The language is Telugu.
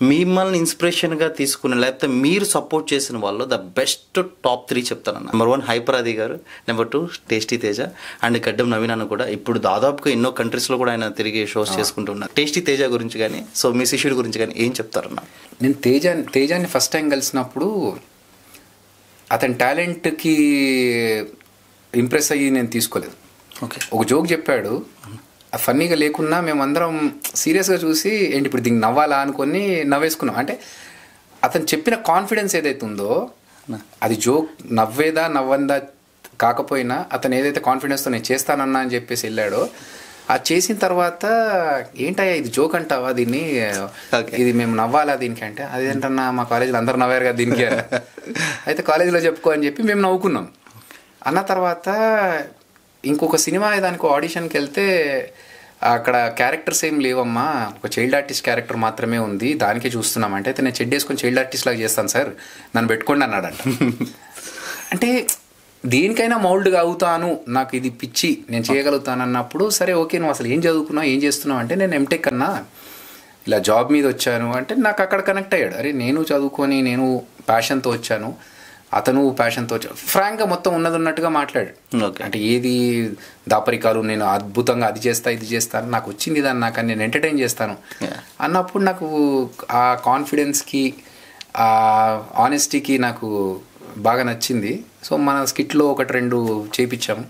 మిమ్మల్ని ఇన్స్పిరేషన్గా తీసుకున్న లేకపోతే మీరు సపోర్ట్ చేసిన వాళ్ళు ద బెస్ట్ టాప్ 3 చెప్తానన్న. నెంబర్ 1 హైపర్ ఆది గారు, నెంబర్ 2 టేస్టీ తేజ అండ్ గడ్డం నవీన్ అన్న కూడా ఇప్పుడు దాదాపుగా ఎన్నో కంట్రీస్లో కూడా ఆయన తిరిగి షోస్ చేసుకుంటున్నారు. టేస్టీ తేజ గురించి కానీ సో మీ శిష్యుడి గురించి కానీ ఏం చెప్తారన్న? నేను తేజాన్ని ఫస్ట్ టైం కలిసినప్పుడు అతని టాలెంట్కి ఇంప్రెస్ అయ్యి నేను తీసుకోలేదు. ఓకే, ఒక జోక్ చెప్పాడు, ఫన్నీగా లేకున్నా మేమందరం సీరియస్గా చూసి ఏంటి ఇప్పుడు దీనికి నవ్వాలా అనుకొని నవ్వేసుకున్నాం. అంటే అతను చెప్పిన కాన్ఫిడెన్స్ ఏదైతే ఉందో అది జోక్ నవ్వేదా నవ్వందా కాకపోయినా అతను ఏదైతే కాన్ఫిడెన్స్తో నేను చేస్తానన్నా అని చెప్పేసి వెళ్ళాడో, అది చేసిన తర్వాత ఏంటయ్యా ఇది జోక్ అంటావా దీన్ని, ఇది మేము నవ్వాలా దీనికి అంటే, అదేంటన్నా మా కాలేజీలో అందరు నవ్వారు కదా దీనికి, అయితే కాలేజీలో చెప్పుకో అని చెప్పి మేము నవ్వుకున్నాం. అన్న తర్వాత ఇంకొక సినిమా దానికి ఆడిషన్కి వెళ్తే అక్కడ క్యారెక్టర్స్ ఏం లేవమ్మా, ఒక చైల్డ్ ఆర్టిస్ట్ క్యారెక్టర్ మాత్రమే ఉంది, దానికే చూస్తున్నాం అంటే, అయితే నేను చెడ్డ వేసుకొని చైల్డ్ ఆర్టిస్ట్ లాగా చేస్తాను సార్, నన్ను పెట్టుకోండి అన్నాడంట. అంటే దేనికైనా మౌల్డ్గా అవుతాను, నాకు ఇది పిచ్చి నేను చేయగలుగుతాను అన్నప్పుడు, సరే ఓకే నువ్వు అసలు ఏం చదువుకున్నావు ఏం చేస్తున్నావు అంటే, నేను ఎంటెక్ అన్నా ఇలా జాబ్ మీద వచ్చాను అంటే, నాకు అక్కడ కనెక్ట్ అయ్యాడు. అరే నేను చదువుకొని నేను ప్యాషన్తో వచ్చాను, అతను ప్యాషన్తో వచ్చాను, ఫ్రాంక్గా మొత్తం ఉన్నట్టుగా మాట్లాడాడు. అంటే ఏది దాపరికాలు నేను అద్భుతంగా అది చేస్తా ఇది చేస్తాను, నాకు వచ్చింది దాన్ని నాకు నేను ఎంటర్టైన్ చేస్తాను అన్నప్పుడు నాకు ఆ కాన్ఫిడెన్స్కి ఆ ఆనెస్టీకి నాకు బాగా నచ్చింది. సో మన స్కిట్లో 1-2 చేయించాము.